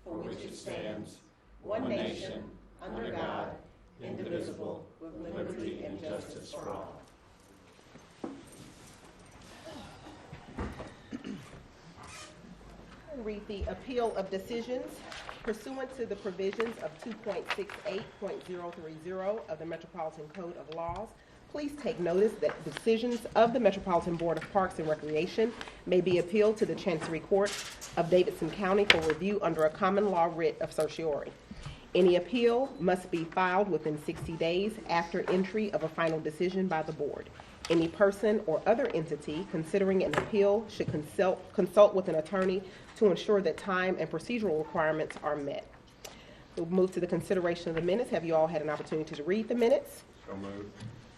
for which it stands, one nation, under God, indivisible, with liberty and justice for all. Read the appeal of decisions pursuant to the provisions of 2.68.030 of the Metropolitan Code of Laws. Please take notice that decisions of the Metropolitan Board of Parks and Recreation may be appealed to the Chancery Court of Davidson County for review under a common law writ of certiorari. Any appeal must be filed within 60 days after entry of a final decision by the board. Any person or other entity considering an appeal should consult with an attorney to ensure that time and procedural requirements are met. We'll move to the consideration of the minutes. Have you all had an opportunity to read the minutes? So moved.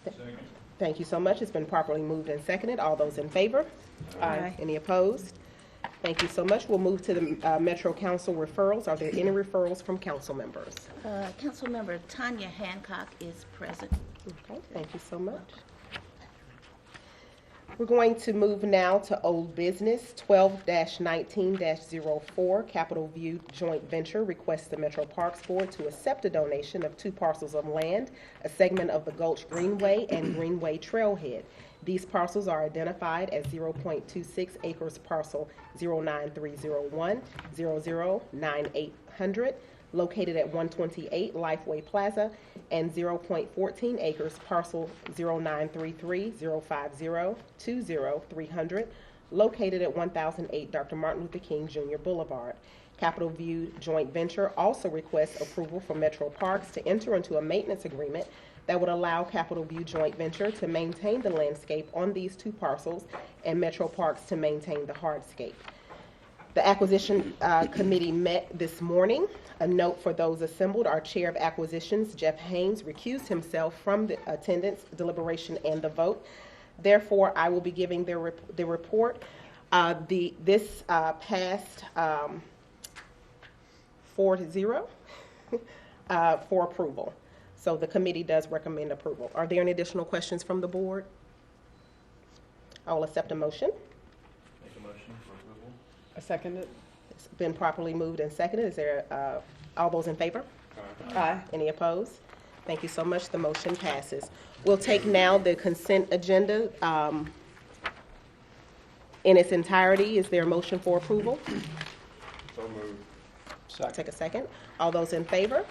Second. Thank you so much. It's been properly moved and seconded. All those in favor? Aye. Any opposed? Thank you so much. We'll move to the Metro Council referrals. Are there any referrals from council members? Councilmember Tanya Hancock is present. Okay, thank you so much. We're going to move now to old business. 12-19-04 Capitol View Joint Venture requests the Metro Parks Board to accept a donation of 2 parcels of land, a segment of the Gulch Greenway and Greenway Trailhead. These parcels are identified as 0.26 acres parcel 09301 009800, located at 128 Lifeway Plaza, and 0.14 acres parcel 0933 050 20300, located at 1008 Dr. Martin Luther King Jr. Boulevard. Capitol View Joint Venture also requests approval from Metro Parks to enter into a maintenance agreement that would allow Capitol View Joint Venture to maintain the landscape on these 2 parcels and Metro Parks to maintain the hardscape. The acquisition committee met this morning. A note for those assembled: our chair of acquisitions, Jeff Haynes, recused himself from the attendance, deliberation, and the vote. Therefore, I will be giving the report. This passed 4-0 for approval. So the committee does recommend approval. Are there any additional questions from the board? I will accept a motion. Make a motion for approval. I second it. It's been properly moved and seconded. Is there all those in favor? Aye. Any opposed? Thank you so much. The motion passes. We'll take now the consent agenda in its entirety. Is there a motion for approval? So moved. I'll take a second. All those in favor?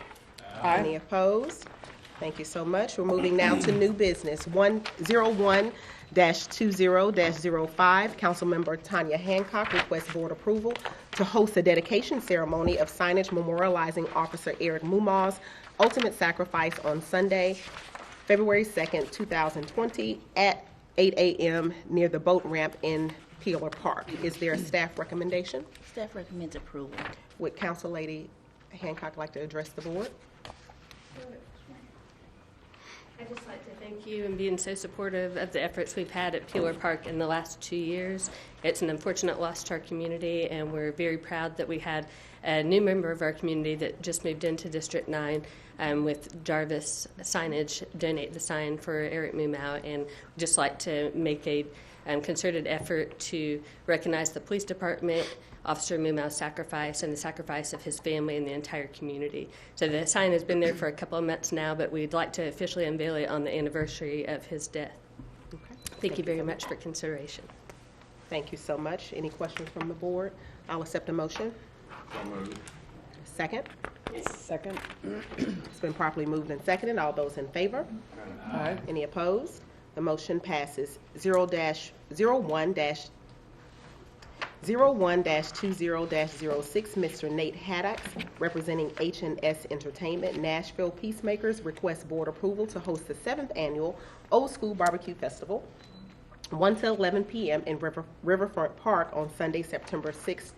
Aye. Any opposed? Thank you so much. We're moving now to new business. 101-20-05. Councilmember Tanya Hancock requests board approval to host a dedication ceremony of signage memorializing Officer Eric Mumau's ultimate sacrifice on Sunday, February 2nd, 2020 at 8 a.m. near the boat ramp in Peeler Park. Is there a staff recommendation? Staff recommends approval. Would Council Lady Hancock like to address the board? I'd just like to thank you and being so supportive of the efforts we've had at Peeler Park in the last 2 years. It's an unfortunate loss to our community, and we're very proud that we had a new member of our community that just moved into District 9 with Jarvis Signage donate the sign for Eric Mumau, and just like to make a concerted effort to recognize the police department, Officer Mumau's sacrifice, and the sacrifice of his family and the entire community. So the sign has been there for a couple of months now, but we'd like to officially unveil it on the anniversary of his death. Okay. Thank you very much for consideration. Thank you so much. Any questions from the board? I'll accept a motion. So moved. Second. Second. It's been properly moved and seconded. All those in favor? Aye. Any opposed? The motion passes. 0-01-20-06, Mr. Nate Haddock, representing H&S Entertainment, Nashville Peacemakers, requests board approval to host the 7th annual Old School BBQ Festival, 1 to 11 p.m. in Riverfront Park on Sunday, September 6th,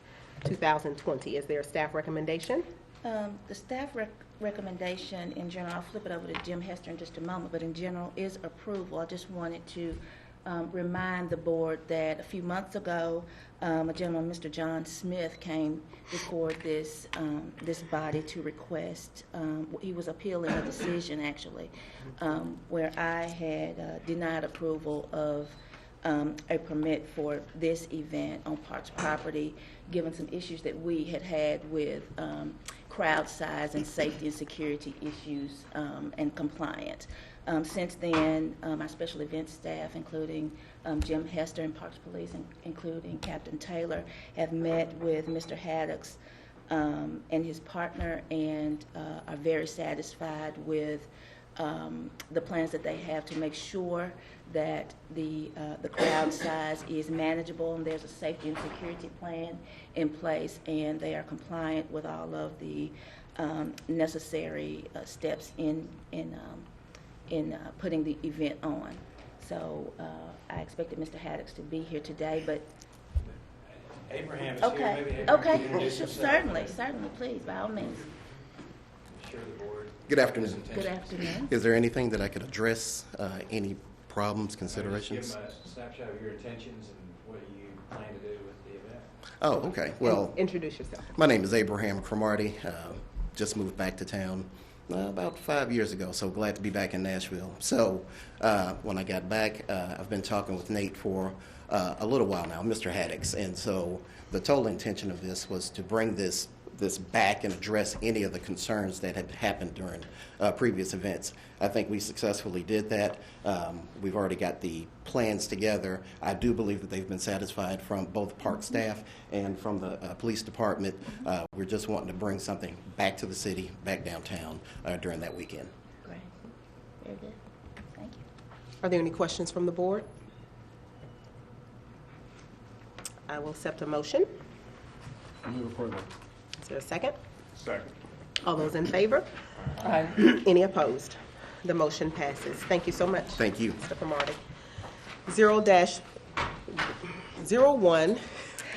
2020. Is there a staff recommendation? The staff recommendation in general, I'll flip it over to Jim Hester in just a moment, but in general is approval. I just wanted to remind the board that a few months ago, a gentleman, Mr. John Smith, came before this body to request, he was appealing a decision actually, where I had denied approval of a permit for this event on Parks property, given some issues that we had with crowd size and safety and security issues and compliance. Since then, our special events staff, including Jim Hester and Parks Police, including Captain Taylor, have met with Mr. Haddocks and his partner, and are very satisfied with the plans that they have to make sure that the crowd size is manageable, and there's a safety and security plan in place, and they are compliant with all of the necessary steps in putting the event on. So I expected Mr. Haddocks to be here today, but Abraham is okay, here. Maybe Abraham can okay, introduce himself. certainly, please, by all means. I'm sure the board. Good afternoon. Good afternoon. Is there anything that I could address, any problems, Just considerations? give them a snapshot of your intentions and what you plan to do with the event. Oh, okay. Well, Introduce yourself. my name is Abraham Cromartie. Just moved back to town about 5 years ago, so glad to be back in Nashville. So when I got back, I've been talking with Nate for a little while now, Mr. Haddocks, and so the total intention of this was to bring this back and address any of the concerns that had happened during previous events. I think we successfully did that. We've already got the plans together. I do believe that they've been satisfied from both park staff and from the police department. We're just wanting to bring something back to the city, back downtown during that weekend. Great. Very good. Thank you. Are there any questions from the board? I will accept a motion. Move approval. Is there a second? Second. All those in favor? Aye. Any opposed? The motion passes. Thank you so much. Thank you. Mr. Cromartie. 0-01,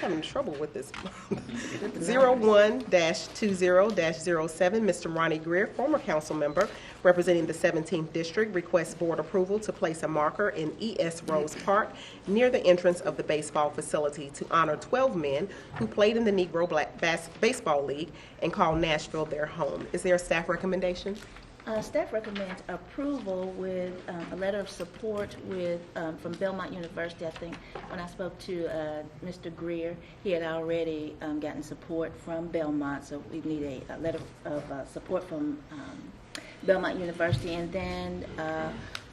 having trouble with this. 01-20-07, Mr. Ronnie Greer, former council member representing the 17th District, requests board approval to place a marker in E.S. Rose Park near the entrance of the baseball facility to honor 12 men who played in the Negro Black Baseball League and call Nashville their home. Is there a staff recommendation? Staff recommends approval with a letter of support from Belmont University. I think when I spoke to Mr. Greer, he had already gotten support from Belmont, so we need a letter of support from Belmont University, and then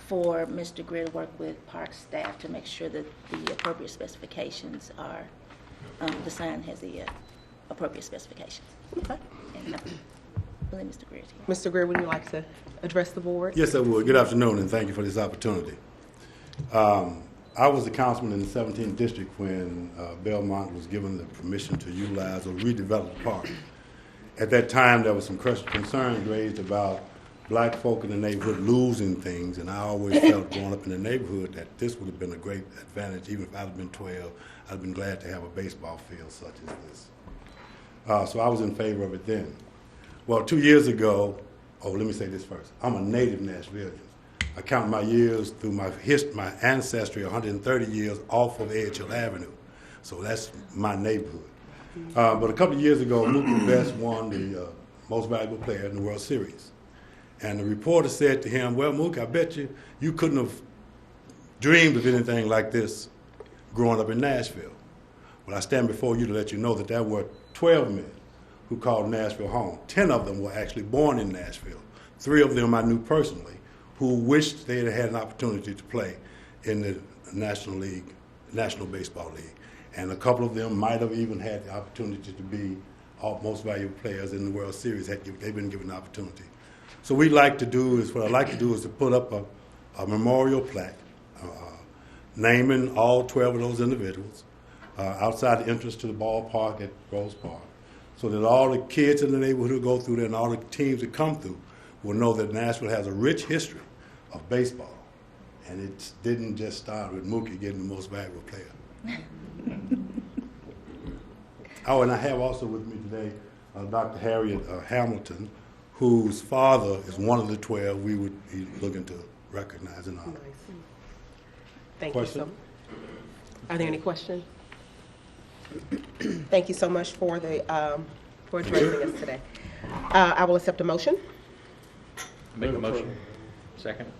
for Mr. Greer to work with park staff to make sure that the appropriate specifications are, the sign has the appropriate specifications. Okay. And I believe Mr. Greer is here. Mr. Greer, would you like to address the board? Yes, I would. Good afternoon, and thank you for this opportunity. I was the councilman in the 17th District when Belmont was given the permission to utilize or redevelop the park. At that time, there was some concerns raised about black folk in the neighborhood losing things, and I always felt growing up in the neighborhood that this would have been a great advantage. Even if I'd have been 12, I'd have been glad to have a baseball field such as this. So I was in favor of it then. Well, 2 years ago, let me say this first. I'm a native Nashvilleian. I count my years through my ancestry, 130 years off of Edge Hill Avenue. So that's my neighborhood. But a couple of years ago, Mookie Betts won the most valuable player in the World Series. And the reporter said to him, well, Mookie, I bet you couldn't have dreamed of anything like this growing up in Nashville. Well, I stand before you to let you know that there were 12 men who called Nashville home. 10 of them were actually born in Nashville. 3 of them I knew personally, who wished they had an opportunity to play in the National Baseball League. And a couple of them might have even had the opportunity to be most valuable players in the World Series had they been given the opportunity. So what I'd like to do is to put up a memorial plaque naming all 12 of those individuals outside the entrance to the ballpark at Rose Park, so that all the kids in the neighborhood who go through there and all the teams that come through will know that Nashville has a rich history of baseball. And it didn't just start with Mookie getting the most valuable player. Oh, and I have also with me today Dr. Harriet Hamilton, whose father is one of the 12 we would be looking to recognize and honor. Thank Question? you so much. Are there any questions? Thank you so much for addressing us today. I will accept a motion. Make a motion. Second.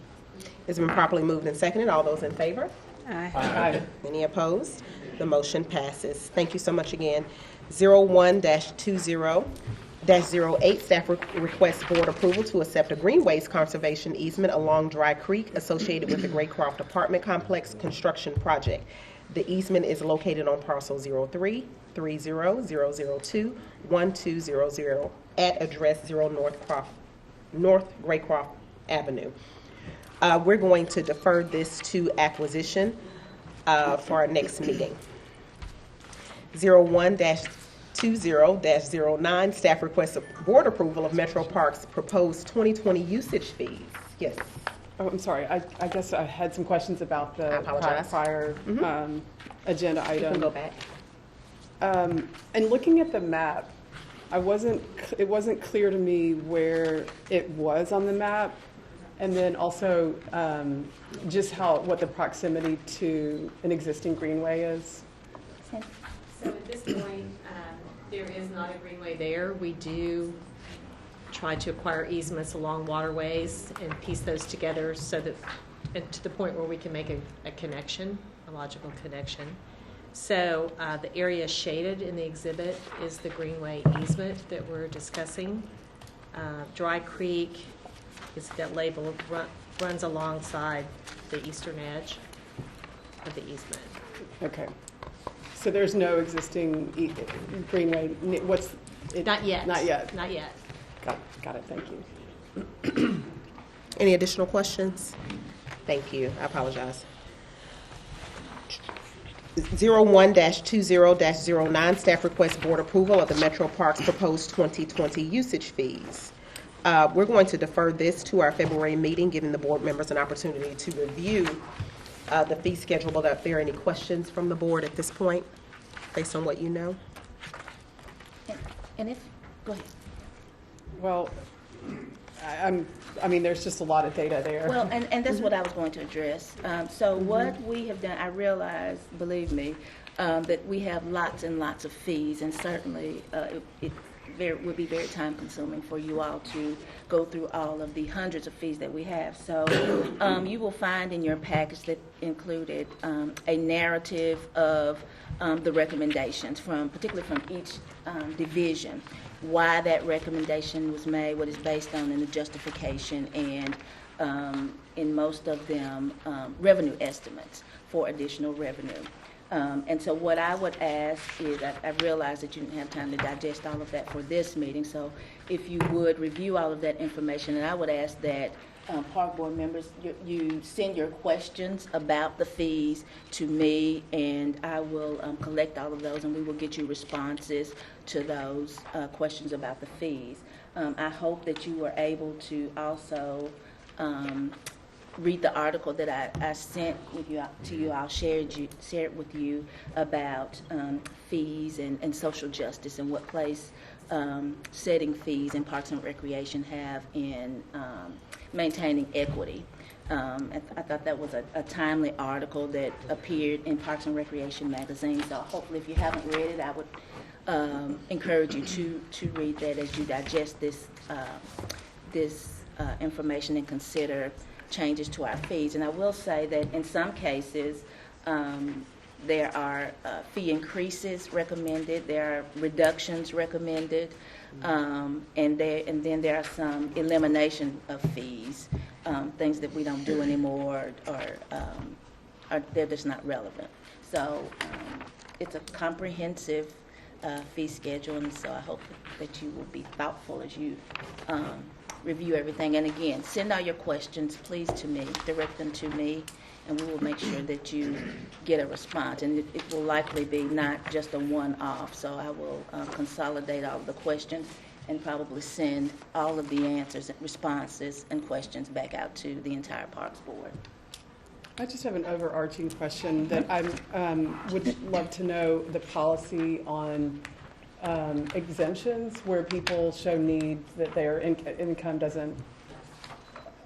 It's been properly moved and seconded. All those in favor? Aye. Any opposed? The motion passes. Thank you so much again. 01-20-08, staff requests board approval to accept a greenways conservation easement along Dry Creek associated with the Graycroft Apartment Complex construction project. The easement is located on parcel 03-30002-1200 at address 0 North Graycroft Avenue. We're going to defer this to acquisition for our next meeting. 01-20-09, staff requests board approval of Metro Parks' proposed 2020 usage fees. Yes. Oh, I'm sorry. I guess I had some questions about I the apologize. prior agenda You can item. go back. And looking at the map, it wasn't clear to me where it was on the map, and then also just what the proximity to an existing greenway is. So at this point, there is not a greenway there. We do try to acquire easements along waterways and piece those together so that, and to the point where we can make a connection, a logical connection. So the area shaded in the exhibit is the greenway easement that we're discussing. Dry Creek is that label runs alongside the eastern edge of the easement. Okay. So there's no existing greenway. Not yet. Not yet. Not yet. Got it. Thank you. Any additional questions? Thank you. I apologize. 01-20-09, staff requests board approval of the Metro Parks proposed 2020 usage fees. We're going to defer this to our February meeting, giving the board members an opportunity to review the fee schedule. Are there any questions from the board at this point, based on what you know? And if, go ahead. Well, I mean, there's just a lot of data there. Well, and that's what I was going to address. So what we have done, I realize, believe me, that we have lots and lots of fees, and certainly it would be very time consuming for you all to go through all of the hundreds of fees that we have. So you will find in your package that included a narrative of the recommendations particularly from each division, why that recommendation was made, what it's based on, and the justification, and in most of them, revenue estimates for additional revenue. And so what I would ask is, I realize that you didn't have time to digest all of that for this meeting, so if you would review all of that information, and I would ask that Park Board members, you send your questions about the fees to me, and I will collect all of those, and we will get you responses to those questions about the fees. I hope that you were able to also read the article that I sent with you to you. I'll share it with you about fees and social justice and what place setting fees in Parks and Recreation have in maintaining equity. I thought that was a timely article that appeared in Parks and Recreation magazine. So hopefully, if you haven't read it, I would encourage you to read that as you digest this information and consider changes to our fees. And I will say that in some cases, there are fee increases recommended, there are reductions recommended, and then there are some elimination of fees, things that we don't do anymore or they're just not relevant. So it's a comprehensive fee schedule, and so I hope that you will be thoughtful as you review everything. And again, send all your questions, please, to me. Direct them to me, and we will make sure that you get a response. And it will likely be not just a one-off, so I will consolidate all of the questions and probably send all of the answers, responses, and questions back out to the entire Parks Board. I just have an overarching question that I would love to know the policy on exemptions where people show needs that their income doesn't,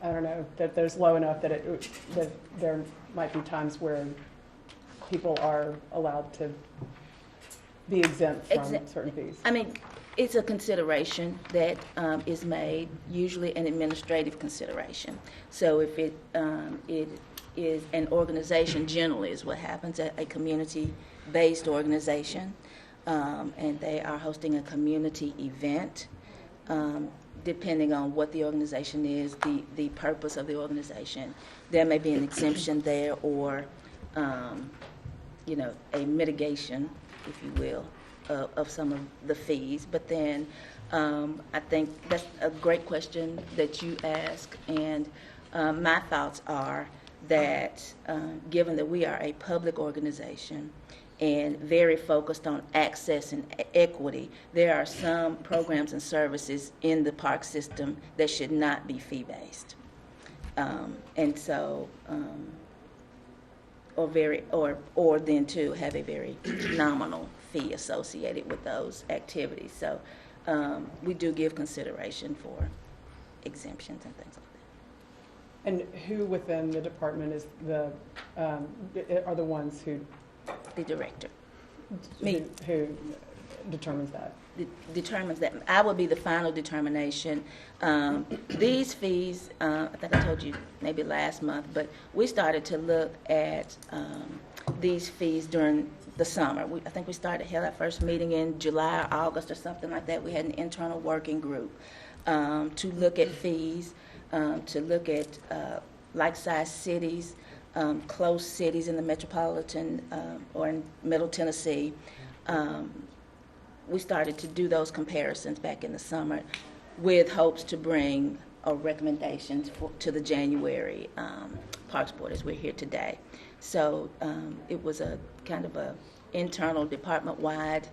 I don't know, that there's low enough that that there might be times where people are allowed to be exempt from certain fees. I mean, it's a consideration that is made, usually an administrative consideration. So if is an organization, generally is what happens at a community-based organization, and they are hosting a community event. Depending on what the organization is, the purpose of the organization, there may be an exemption there or, a mitigation, if you will, of some of the fees. But then I think that's a great question that you ask, and my thoughts are that given that we are a public organization and very focused on access and equity, there are some programs and services in the park system that should not be fee-based. And so, or then to have a very nominal fee associated with those activities. So we do give consideration for exemptions and things like that. And who within the department is are the ones who? The director. Who determines that? Determines that. I will be the final determination. These fees, I think I told you maybe last month, but we started to look at these fees during the summer. I think we held our first meeting in July or August or something like that. We had an internal working group to look at fees, to look at like-sized cities, close cities in the Metropolitan or in Middle Tennessee. We started to do those comparisons back in the summer with hopes to bring recommendations to the January Parks Board as we're here today. So it was a kind of a internal department-wide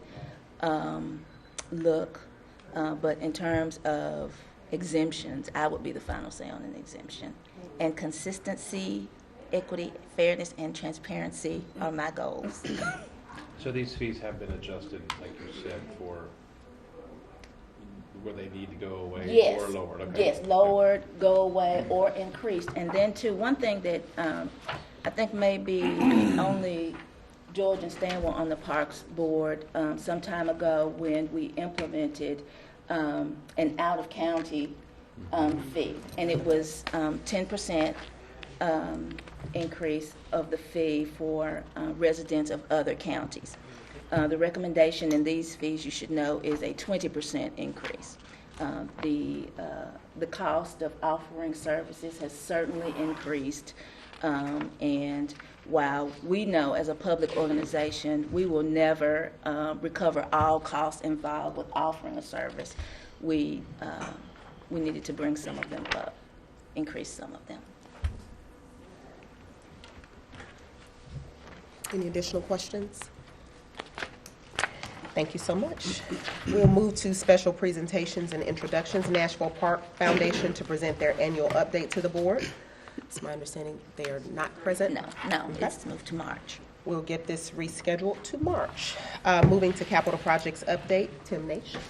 look, but in terms of exemptions, I would be the final say on an exemption. And consistency, equity, fairness, and transparency are my goals. So these fees have been adjusted, like you said, for where they need to go away Yes. or lowered? Okay. Yes, lowered, go away, or increased. And then, too, one thing that I think maybe only George and Stan were on the Parks Board some time ago when we implemented an out-of-county fee. And it was 10% increase of the fee for residents of other counties. The recommendation in these fees, you should know, is a 20% increase. The cost of offering services has certainly increased, and while we know as a public organization we will never recover all costs involved with offering a service, we needed to bring some of them up, increase some of them. Any additional questions? Thank you so much. We'll move to special presentations and introductions. Nashville Park Foundation to present their annual update to the board. It's my understanding they are not present. No, Okay. it's moved to March. We'll get this rescheduled to March. Moving to capital projects update, Tim Nation.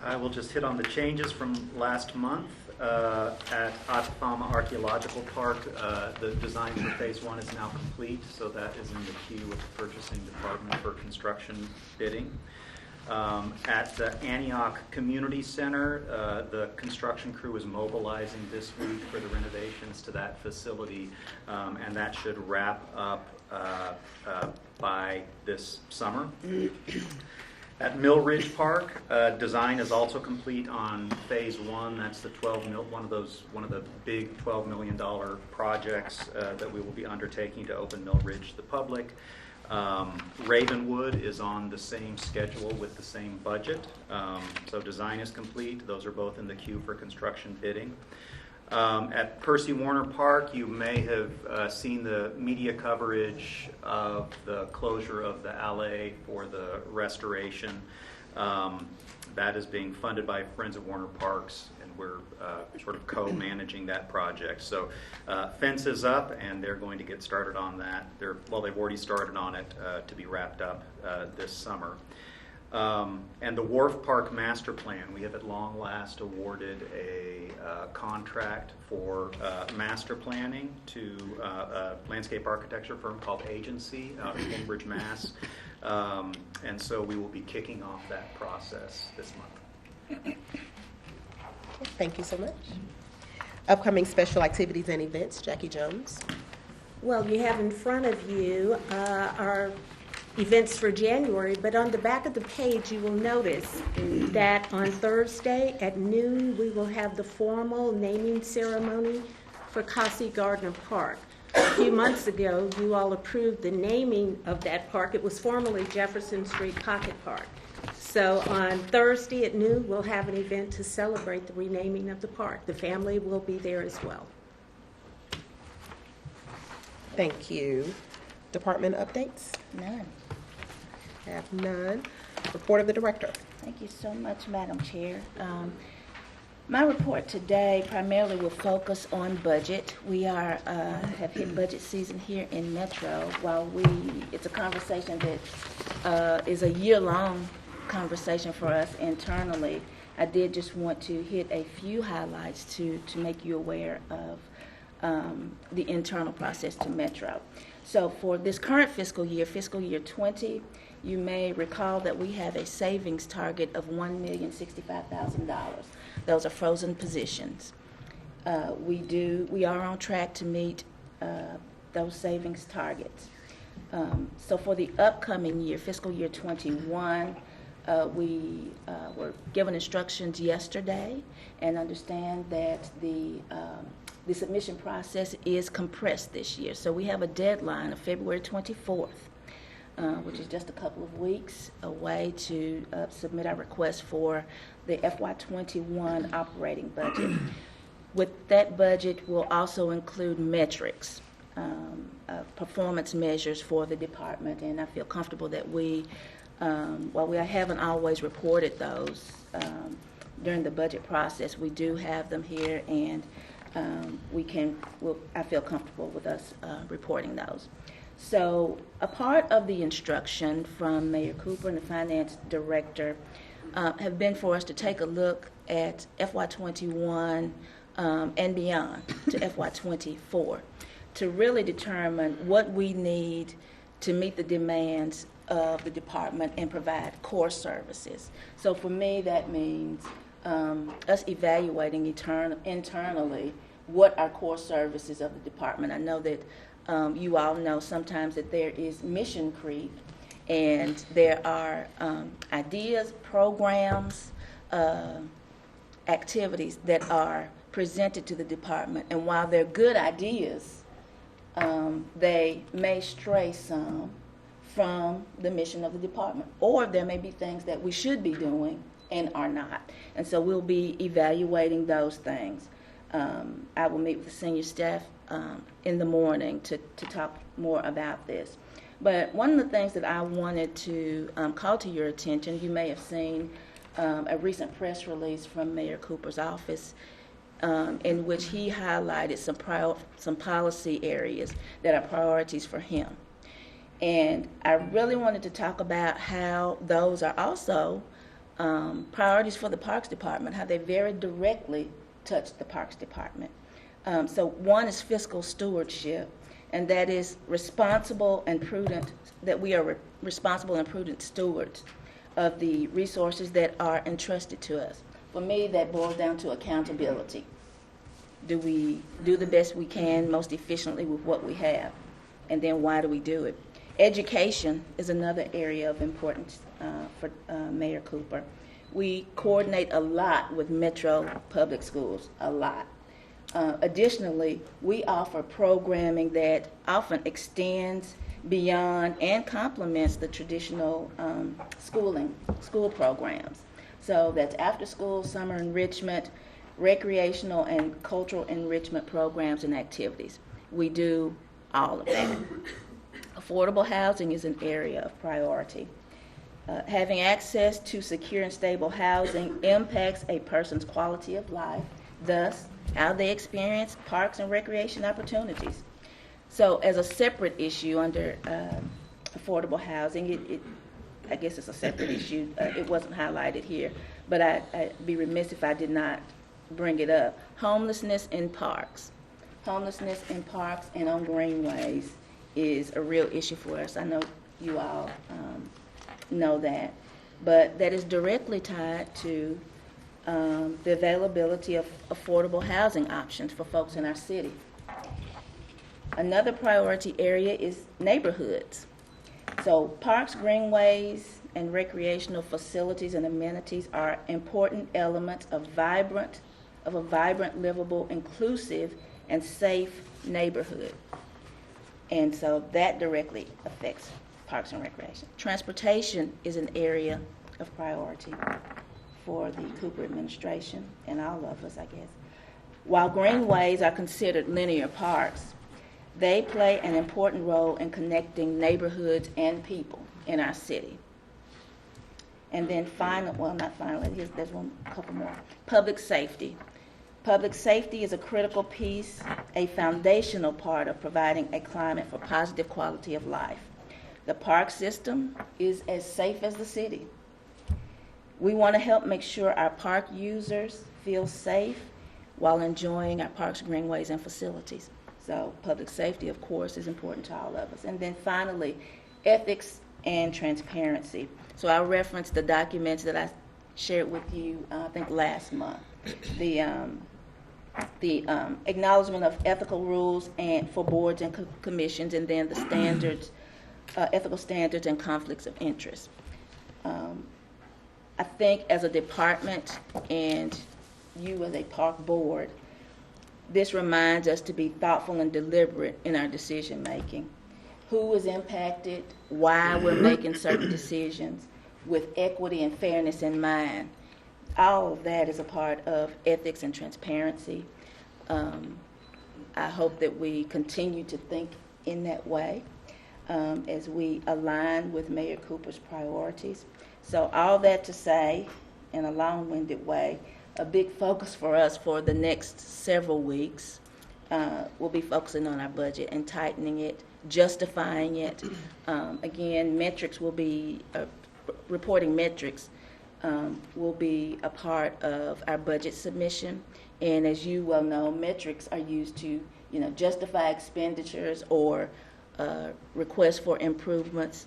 I will just hit on the changes from last month. At Atafama Archaeological Park, the design for Phase 1 is now complete, so that is in the queue with the purchasing department for construction bidding. At the Antioch Community Center, the construction crew is mobilizing this week for the renovations to that facility, and that should wrap up by this summer. At Mill Ridge Park, design is also complete on Phase 1. That's the one of the big $12 million projects that we will be undertaking to open Mill Ridge to the public. Ravenwood is on the same schedule with the same budget. So design is complete. Those are both in the queue for construction bidding. At Percy Warner Park, you may have seen the media coverage of the closure of the alley for the restoration. That is being funded by Friends of Warner Parks, and we're sort of co-managing that project. So fence is up, and they're going to get started on that. They've already started on it to be wrapped up this summer. And the Wharf Park Master Plan, we have at long last awarded a contract for master planning to a landscape architecture firm called Agency out of Cambridge, Mass. And so we will be kicking off that process this month. Thank you so much. Upcoming special activities and events, Jackie Jones. Well, you have in front of you our events for January, but on the back of the page you will notice that on Thursday at noon we will have the formal naming ceremony for Cassie Gardner Park. A few months ago you all approved the naming of that park. It was formerly Jefferson Street Pocket Park. So on Thursday at noon we'll have an event to celebrate the renaming of the park. The family will be there as well. Thank you. Department updates? None. Have none. Report of the director. Thank you so much, Madam Chair. My report today primarily will focus on budget. We have hit budget season here in Metro. While it's a conversation that is a year-long conversation for us internally, I did just want to hit a few highlights to make you aware of the internal process to Metro. So for this current fiscal year 20, you may recall that we have a savings target of $1,065,000. Those are frozen positions. We are on track to meet those savings targets. So for the upcoming year, fiscal year 21, we were given instructions yesterday and understand that the submission process is compressed this year. So we have a deadline of February 24th, which is just a couple of weeks away to submit our request for the FY21 operating budget. With that budget will also include metrics, performance measures for the department, and I feel comfortable that while we haven't always reported those during the budget process, we do have them here, and I feel comfortable with us reporting those. So a part of the instruction from Mayor Cooper and the finance director have been for us to take a look at FY21 and beyond to FY24 to really determine what we need to meet the demands of the department and provide core services. So for me, that means us evaluating internally what are core services of the department. I know that you all know sometimes that there is mission creep, and there are ideas, programs, activities that are presented to the department, and while they're good ideas, they may stray some from the mission of the department, or there may be things that we should be doing and are not. And so we'll be evaluating those things. I will meet with the senior staff in the morning to talk more about this. But one of the things that I wanted to call to your attention, you may have seen a recent press release from Mayor Cooper's office in which he highlighted some policy areas that are priorities for him. And I really wanted to talk about how those are also priorities for the Parks Department, how they very directly touch the Parks Department. So one is fiscal stewardship, and that is responsible and prudent, that we are responsible and prudent stewards of the resources that are entrusted to us. For me, that boils down to accountability. Do we do the best we can most efficiently with what we have? And then why do we do it? Education is another area of importance for Mayor Cooper. We coordinate a lot with Metro Public Schools, a lot. Additionally, we offer programming that often extends beyond and complements the traditional school programs. So that's after school, summer enrichment, recreational and cultural enrichment programs and activities. We do all of that. Affordable housing is an area of priority. Having access to secure and stable housing impacts a person's quality of life, thus how they experience parks and recreation opportunities. So as a separate issue under affordable housing, I guess it's a separate issue. It wasn't highlighted here, but I'd be remiss if I did not bring it up. Homelessness in parks. Homelessness in parks and on greenways is a real issue for us. I know you all know that, but that is directly tied to the availability of affordable housing options for folks in our city. Another priority area is neighborhoods. So parks, greenways, and recreational facilities and amenities are important elements of a vibrant, livable, inclusive, and safe neighborhood. And so that directly affects parks and recreation. Transportation is an area of priority for the Cooper administration and all of us, I guess. While greenways are considered linear parks, they play an important role in connecting neighborhoods and people in our city. And then there's a couple more. Public safety. Public safety is a critical piece, a foundational part of providing a climate for positive quality of life. The park system is as safe as the city. We want to help make sure our park users feel safe while enjoying our parks, greenways, and facilities. So public safety, of course, is important to all of us. And then finally, ethics and transparency. So I'll reference the documents that I shared with you, I think last month. The acknowledgement of ethical rules and for boards and commissions, and then the standards, ethical standards and conflicts of interest. I think as a department and you as a park board, this reminds us to be thoughtful and deliberate in our decision making. Who is impacted, why we're making certain decisions with equity and fairness in mind. All of that is a part of ethics and transparency. I hope that we continue to think in that way as we align with Mayor Cooper's priorities. So all that to say, in a long-winded way, a big focus for us for the next several weeks will be focusing on our budget and tightening it, justifying it. Again, metrics will be, reporting metrics will be a part of our budget submission. And as you well know, metrics are used to, justify expenditures or requests for improvements,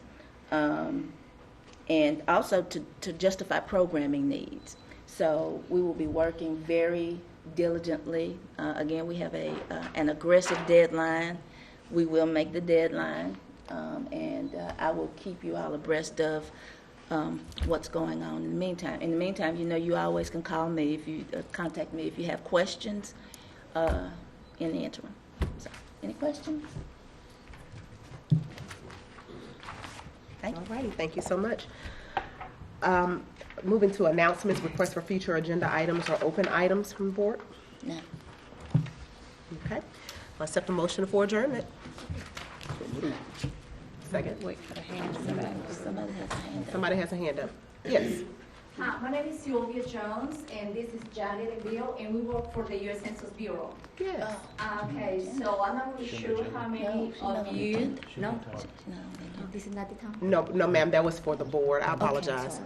and also to justify programming needs. So we will be working very diligently. Again, we have an aggressive deadline. We will make the deadline, and I will keep you all abreast of what's going on in the meantime. In the meantime, you always can call me if you contact me if you have questions in the interim. So, any questions? All righty, thank you so much. Moving to announcements, requests for future agenda items or open items from the board. No. Okay. I'll accept a motion for adjournment. Second. Wait for the hand. Somebody has a hand up. Somebody has a hand up. Yes. Hi, my name is Sylvia Jones, and this is Janet Bill, and we work for the U.S. Census Bureau. Yes. Okay, so I'm not really sure how many of you. No, this is not the time. No, ma'am, that was for the board. I apologize.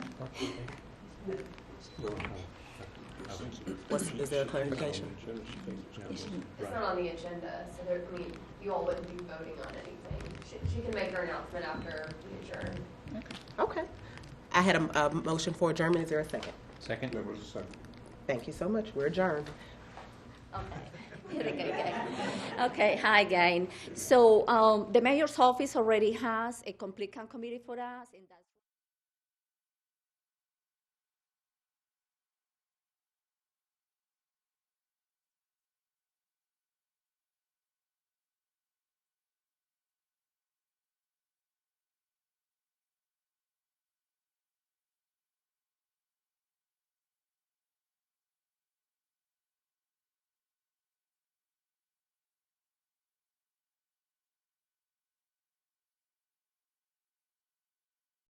Is there a clarification? It's not on the agenda, so you all wouldn't be voting on anything. She can make her announcement after we adjourn. Okay. I had a motion for adjournment. Is there a second? Second? There was a second. Thank you so much. We're adjourned. Okay, hi again. So the mayor's office already has a complete count committee for us, and that's